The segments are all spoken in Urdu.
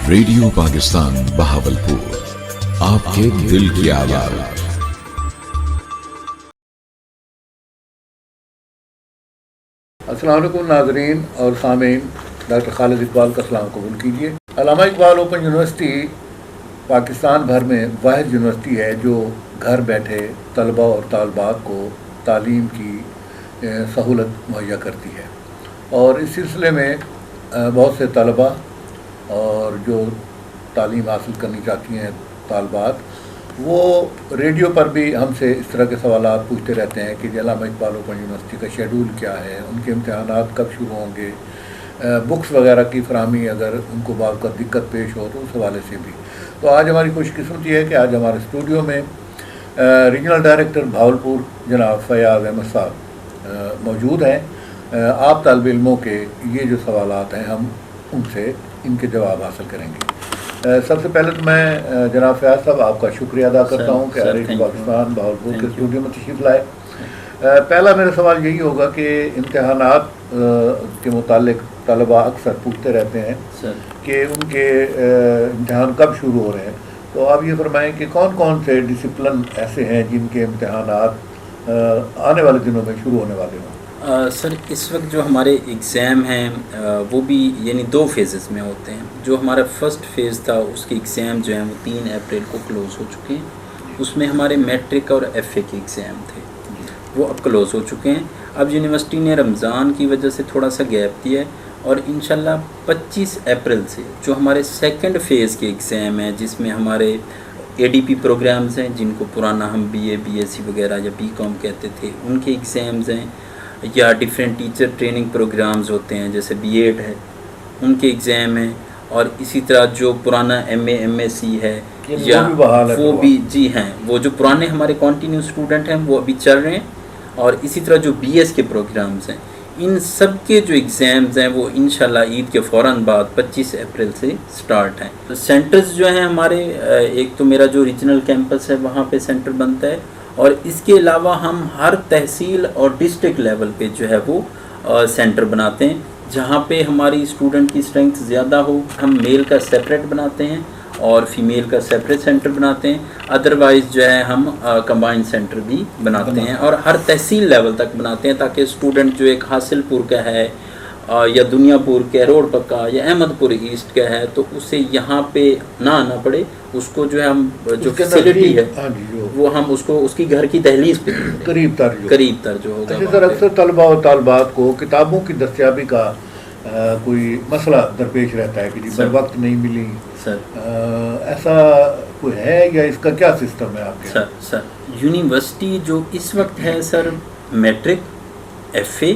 ریڈیو پاکستان بہاولپور، آپ کے دل کی آواز۔ السلام علیکم ناظرین اور سامعین، ڈاکٹر خالد اقبال کا سلام قبول کیجیے۔ علامہ اقبال اوپن یونیورسٹی پاکستان بھر میں واحد یونیورسٹی ہے جو گھر بیٹھے طلباء اور طالبات کو تعلیم کی سہولت مہیا کرتی ہے، اور اس سلسلے میں بہت سے طلباء اور جو تعلیم حاصل کرنی چاہتی ہیں طالبات، وہ ریڈیو پر بھی ہم سے اس طرح کے سوالات پوچھتے رہتے ہیں کہ علامہ اقبال اوپن یونیورسٹی کا شیڈول کیا ہے، ان کے امتحانات کب شروع ہوں گے، بکس وغیرہ کی فراہمی اگر ان کو بعض کا دقت پیش ہو تو اس حوالے سے بھی۔ تو آج ہماری خوش قسمتی ہے کہ آج ہمارے اسٹوڈیو میں ریجنل ڈائریکٹر بہاولپور جناب فیاض احمد صاحب موجود ہیں۔ آپ طالب علموں کے یہ جو سوالات ہیں ہم ان سے ان کے جواب حاصل کریں گے۔ سب سے پہلے تو میں جناب فیاض صاحب آپ کا شکریہ ادا کرتا ہوں کہ ریڈیو پاکستان بہاولپور کے اسٹوڈیو میں تشریف لائے۔ پہلا میرا سوال یہی ہوگا کہ امتحانات کے متعلق طلباء اکثر پوچھتے رہتے ہیں کہ ان کے امتحان کب شروع ہو رہے ہیں، تو آپ یہ فرمائیں کہ کون کون سے ڈسپلن ایسے ہیں جن کے امتحانات آنے والے دنوں میں شروع ہونے والے ہوں؟ سر اس وقت جو ہمارے ایگزام ہیں وہ بھی یعنی 2 فیزز میں ہوتے ہیں۔ جو ہمارا فرسٹ فیز تھا اس کے ایگزام جو ہیں وہ 3 اپریل کو کلوز ہو چکے ہیں۔ اس میں ہمارے میٹرک اور ایف اے کے ایگزام تھے، وہ اب کلوز ہو چکے ہیں۔ اب یونیورسٹی نے رمضان کی وجہ سے تھوڑا سا گیپ دیا ہے، اور انشاءاللہ 25 اپریل سے جو ہمارے سیکنڈ فیز کے ایگزام ہیں، جس میں ہمارے اے ڈی پی پروگرامز ہیں جن کو پرانا ہم B A B S C وغیرہ یا بی کام کہتے تھے، ان کے ایگزامز ہیں، یا ڈیفرنٹ ٹیچر ٹریننگ پروگرامز ہوتے ہیں جیسے بی ایڈ ہے، ان کے ایگزام ہیں، اور اسی طرح جو پرانا M A M S C ہے یا وہ بھی جی ہیں، وہ جو پرانے ہمارے کنٹینیو اسٹوڈنٹ ہیں وہ ابھی چل رہے ہیں، اور اسی طرح جو بی ایس کے پروگرامز ہیں، ان سب کے جو ایگزامز ہیں وہ انشاءاللہ عید کے فوراً بعد 25 اپریل سے سٹارٹ ہیں۔ سینٹرز جو ہیں ہمارے، ایک تو میرا جو ریجنل کیمپس ہے وہاں پہ سینٹر بنتا ہے، اور اس کے علاوہ ہم ہر تحصیل اور ڈسٹرکٹ لیول پہ جو ہے وہ سینٹر بناتے ہیں، جہاں پہ ہماری اسٹوڈنٹ کی اسٹرینگتھ زیادہ ہو ہم میل کا سیپریٹ بناتے ہیں اور فیمیل کا سیپریٹ سینٹر بناتے ہیں، ادروائز جو ہے ہم کمبائن سینٹر بھی بناتے ہیں، اور ہر تحصیل لیول تک بناتے ہیں تاکہ اسٹوڈنٹ جو ایک حاصل پور کا ہے یا دنیا پور کے روڈ پکا یا احمد پور ایسٹ کا ہے تو اسے یہاں پہ نہ آنا پڑے، اس کو جو ہے ہم جو فیسلٹی ہے وہ ہم اس کو اس کی گھر کی دہلیز پہ قریب تر جو ہوگا۔ اسی طرح اکثر طلباء اور طالبات کو کتابوں کی دستیابی کا کوئی مسئلہ درپیش رہتا ہے کہ جی بر وقت نہیں ملی، سر ایسا کوئی ہے یا اس کا کیا سسٹم ہے آپ کے؟ سر یونیورسٹی جو اس وقت ہے سر میٹرک، ایف اے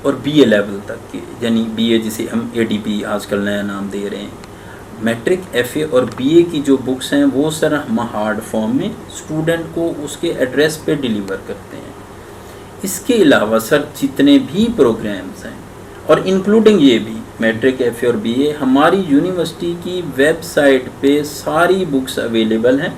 اور بی اے لیول تک کی، یعنی بی اے جسے ہم اے ڈی پی آج کل نیا نام دے رہے ہیں، میٹرک ایف اے اور بی اے کی جو بکس ہیں وہ سر ہم ہارڈ فارم میں اسٹوڈنٹ کو اس کے ایڈریس پہ ڈیلیور کرتے ہیں۔ اس کے علاوہ سر جتنے بھی پروگرامز ہیں، اور انکلوڈنگ یہ بھی میٹرک ایف اے اور بی اے، ہماری یونیورسٹی کی ویب سائٹ پہ ساری بکس اویلیبل ہیں،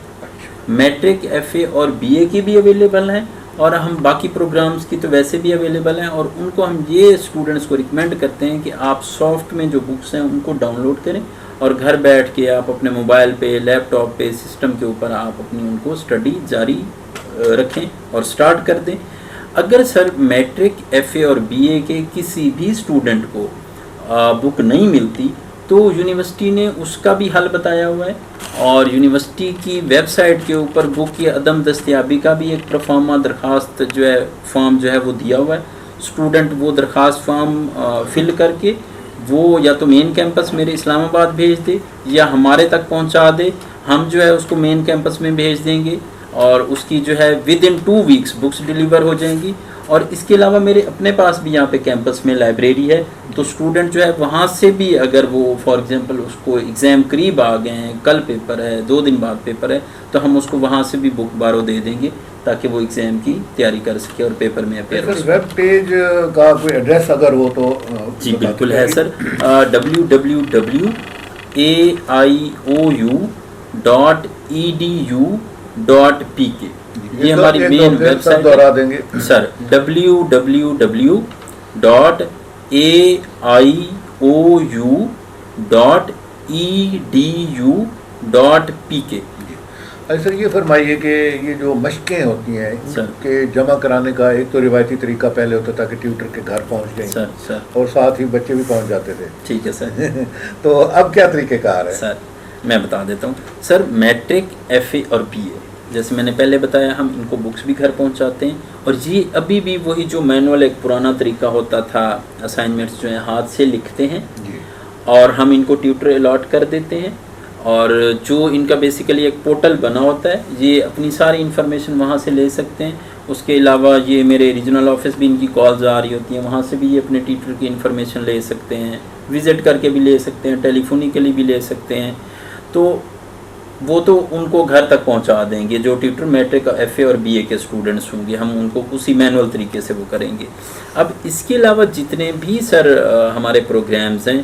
میٹرک ایف اے اور بی اے کی بھی اویلیبل ہیں، اور ہم باقی پروگرامز کی تو ویسے بھی اویلیبل ہیں، اور ان کو ہم یہ اسٹوڈنٹس کو ریکمینڈ کرتے ہیں کہ آپ سافٹ میں جو بکس ہیں ان کو ڈاؤن لوڈ کریں، اور گھر بیٹھ کے آپ اپنے موبائل پہ، لیپ ٹاپ پہ، سسٹم کے اوپر آپ اپنی ان کو اسٹڈی جاری رکھیں اور سٹارٹ کر دیں۔ اگر سر میٹرک ایف اے اور بی اے کے کسی بھی اسٹوڈنٹ کو بک نہیں ملتی تو یونیورسٹی نے اس کا بھی حل بتایا ہوا ہے، اور یونیورسٹی کی ویب سائٹ کے اوپر بک کی عدم دستیابی کا بھی ایک پرفارما درخواست جو ہے فارم جو ہے وہ دیا ہوا ہے۔ اسٹوڈنٹ وہ درخواست فارم فل کر کے وہ یا تو مین کیمپس میرے اسلام آباد بھیج دے یا ہمارے تک پہنچا دے، ہم جو ہے اس کو مین کیمپس میں بھیج دیں گے، اور اس کی جو ہے within 2 weeks books deliver ہو جائیں گی۔ اور اس کے علاوہ میرے اپنے پاس بھی یہاں پہ کیمپس میں لائبریری ہے، تو اسٹوڈنٹ جو ہے وہاں سے بھی اگر وہ فار ایگزامپل اس کو ایگزام قریب آ گئے ہیں، کل پیپر ہے، 2 دن بعد پیپر ہے، تو ہم اس کو وہاں سے بھی بک بارو دے دیں گے تاکہ وہ ایگزام کی تیاری کر سکے اور پیپر میں اپیئر ہو سکے۔ ویب پیج کا کوئی ایڈریس اگر ہو تو جی بالکل ہے سر، www.aiou.edu.pk یہ ہماری مین ویب سائٹ دوہرا دیں گے سر، www.aiou.edu.pk edu.pk. اچھا سر یہ فرمائیے کہ یہ جو مشقیں ہوتی ہیں ان کے جمع کرانے کا ایک تو روایتی طریقہ پہلے ہوتا تھا کہ ٹیوٹر کے گھر پہنچ جائیں اور ساتھ ہی بچے بھی پہنچ جاتے تھے. ٹھیک ہے سر. تو اب کیا طریقہ کار ہے؟ سر میں بتا دیتا ہوں سر. میٹرک، ایف اے اور بی اے جیسے میں نے پہلے بتایا ہم ان کو بکس بھی گھر پہنچاتے ہیں. اور یہ ابھی بھی وہی جو مینول ایک پرانا طریقہ ہوتا تھا، اسائنمنٹس جو ہیں ہاتھ سے لکھتے ہیں اور ہم ان کو ٹیوٹر الاٹ کر دیتے ہیں. اور جو ان کا بیسیکلی ایک پورٹل بنا ہوتا ہے، یہ اپنی ساری انفارمیشن وہاں سے لے سکتے ہیں. اس کے علاوہ یہ میرے ریجنل آفس بھی ان کی کالز آ رہی ہوتی ہیں، وہاں سے بھی یہ اپنے ٹیچر کی انفارمیشن لے سکتے ہیں، وزٹ کر کے بھی لے سکتے ہیں، ٹیلی فونیکلی بھی لے سکتے ہیں. تو وہ تو ان کو گھر تک پہنچا دیں گے جو ٹیوٹر میٹرک، ایف اے اور بی اے کے اسٹوڈنٹس ہوں گے. ہم ان کو اسی مینول طریقے سے وہ کریں گے. اب اس کے علاوہ جتنے بھی سر ہمارے پروگرامز ہیں،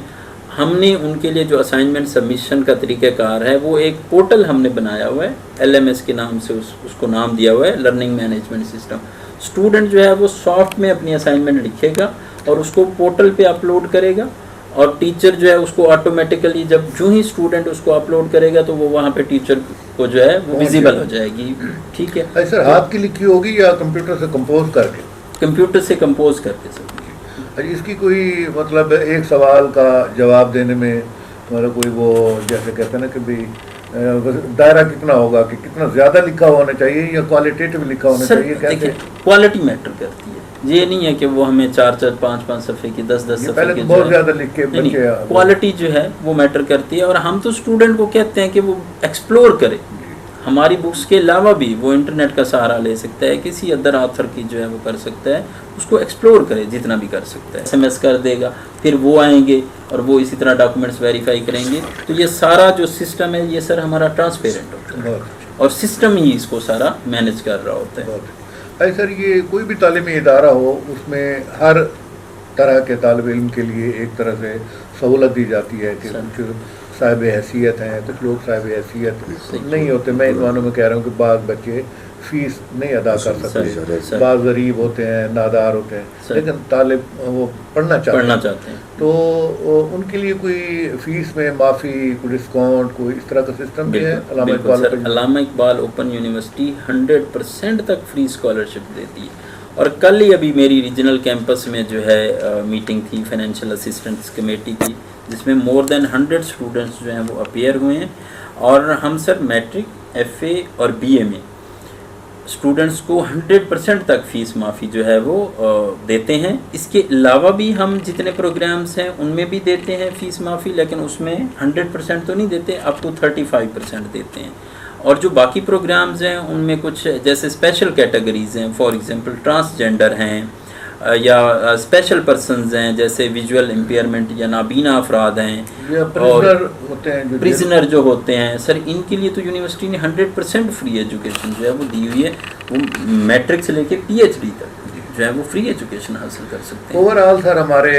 ہم نے ان کے لیے جو اسائنمنٹ سبمیشن کا طریقہ کار ہے وہ ایک پورٹل ہم نے بنایا ہوا ہے، LMS کے نام سے اس کو نام دیا ہوا ہے، لرننگ مینجمنٹ سسٹم. اسٹوڈنٹ جو ہے وہ سافٹ میں اپنی اسائنمنٹ لکھے گا اور اس کو پورٹل پہ اپلوڈ کرے گا، اور ٹیچر جو ہے اس کو آٹومیٹیکلی جو ہی اسٹوڈنٹ اس کو اپلوڈ کرے گا تو وہ وہاں پہ ٹیچر کو جو ہے وہ ویزیبل ہو جائے گی. ٹھیک ہے سر. ہاتھ کی لکھی ہوگی یا کمپیوٹر سے کمپوز کر کے؟ کمپیوٹر سے کمپوز کر کے سر. اس کی کوئی مطلب ایک سوال کا جواب دینے میں مطلب کوئی وہ جیسے کہتے ہیں نا کہ بھائی دائرہ کتنا ہوگا، کہ کتنا زیادہ لکھا ہونا چاہیے یا کوالٹیٹیو لکھا ہونا چاہیے؟ دیکھیں کوالٹی میٹر کرتی ہے. یہ نہیں ہے کہ وہ ہمیں 4-4 5-5 صفحے کی 10-10 صفحے کی بہت زیادہ لکھ کے بچے، کوالٹی جو ہے وہ میٹر کرتی ہے. اور ہم تو اسٹوڈنٹ کو کہتے ہیں کہ وہ ایکسپلور کرے. ہماری بکس کے علاوہ بھی وہ انٹرنیٹ کا سہارا لے سکتا ہے، کسی ادر آتھر کی جو ہے وہ کر سکتا ہے، اس کو ایکسپلور کرے جتنا بھی کر سکتا ہے. SMS کر دے گا، پھر وہ آئیں گے اور وہ اسی طرح ڈاکومنٹس ویریفائی کریں گے. تو یہ سارا جو سسٹم ہے یہ سر ہمارا ٹرانسپیرنٹ ہوتا ہے اور سسٹم ہی اس کو سارا مینیج کر رہا ہوتا ہے. سر یہ کوئی بھی تعلیمی ادارہ ہو اس میں ہر طرح کے طالب علم کے لیے ایک طرح سے سہولت دی جاتی ہے کہ کچھ صاحب حیثیت ہیں، کچھ لوگ صاحب حیثیت نہیں ہوتے. میں ان معنوں میں کہہ رہا ہوں کہ بعض بچے فیس نہیں ادا کر سکتے، بعض غریب ہوتے ہیں، نادار ہوتے ہیں، لیکن طالب وہ پڑھنا چاہتے ہیں. تو ان کے لیے کوئی فیس میں معافی، کوئی ڈسکاؤنٹ، کوئی اس طرح کا سسٹم بھی ہے؟ علامہ اقبال اوپن یونیورسٹی 100% تک فری اسکالرشپ دیتی ہے. اور کل ہی ابھی میری ریجنل کیمپس میں جو ہے میٹنگ تھی فائنینشیل اسسٹنٹس کمیٹی کی، جس میں مور دین 100 اسٹوڈنٹس جو ہیں وہ اپیئر ہوئے ہیں. اور ہم سر میٹرک، ایف اے اور بی اے میں اسٹوڈنٹس کو 100% تک فیس معافی جو ہے وہ دیتے ہیں. اس کے علاوہ بھی ہم جتنے پروگرامز ہیں ان میں بھی دیتے ہیں فیس معافی، لیکن اس میں 100% تو نہیں دیتے، اپ ٹو 35% دیتے ہیں. اور جو باقی پروگرامز ہیں ان میں کچھ جیسے اسپیشل کیٹیگریز ہیں، فار ایگزامپل ٹرانسجینڈر ہیں یا اسپیشل پرسنز ہیں جیسے ویژول امپیئرمنٹ یا نابینا افراد ہیں، اور پریزنر جو ہوتے ہیں سر، ان کے لیے تو یونیورسٹی نے 100% فری ایجوکیشن جو ہے وہ دی ہوئی ہے. وہ میٹرک سے لے کے PhD تک جو ہے وہ فری ایجوکیشن حاصل کر سکتے ہیں. اوور آل سر ہمارے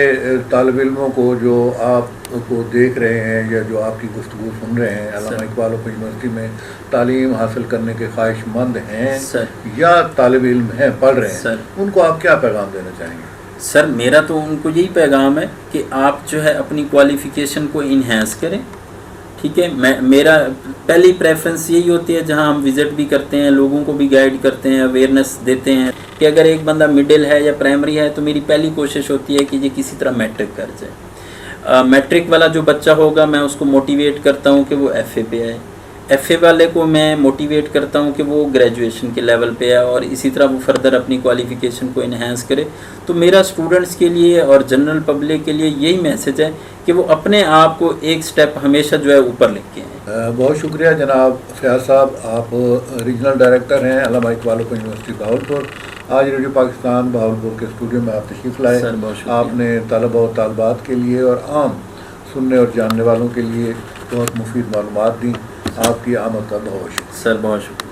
طالب علموں کو جو آپ کو دیکھ رہے ہیں یا جو آپ کی گفتگو سن رہے ہیں، علامہ اقبال اوپن یونیورسٹی میں تعلیم حاصل کرنے کے خواہش مند ہیں یا طالب علم ہیں، پڑھ رہے ہیں، ان کو آپ کیا پیغام دینا چاہیں گے؟ سر میرا تو ان کو یہی پیغام ہے کہ آپ جو ہے اپنی کوالیفیکیشن کو انہینس کریں. ٹھیک ہے، میرا پہلی پریفرنس یہی ہوتی ہے جہاں ہم وزٹ بھی کرتے ہیں، لوگوں کو بھی گائیڈ کرتے ہیں، اویئرنیس دیتے ہیں کہ اگر ایک بندہ مڈل ہے یا پرائمری ہے تو میری پہلی کوشش ہوتی ہے کہ یہ کسی طرح میٹرک کر جائے. میٹرک والا جو بچہ ہوگا میں اس کو موٹیویٹ کرتا ہوں کہ وہ ایف اے پہ آئے. ایف اے والے کو میں موٹیویٹ کرتا ہوں کہ وہ گریجویشن کے لیول پہ آئے اور اسی طرح وہ فردر اپنی کوالیفیکیشن کو انہینس کرے. تو میرا اسٹوڈنٹس کے لیے اور جنرل پبلک کے لیے یہی میسج ہے کہ وہ اپنے آپ کو ایک سٹیپ ہمیشہ جو ہے اوپر لے کے آئیں. بہت شکریہ جناب فیاض صاحب، آپ ریجنل ڈائریکٹر ہیں علامہ اقبال اوپن یونیورسٹی بہاولپور. آج ریڈیو پاکستان بہاولپور کے اسٹوڈیو میں آپ تشریف لائے. آپ نے طلبہ اور طالبات کے لیے اور عام سننے اور جاننے والوں کے لیے بہت مفید معلومات دیں. آپ کی آمد کا بہت شکریہ. سر بہت شکریہ.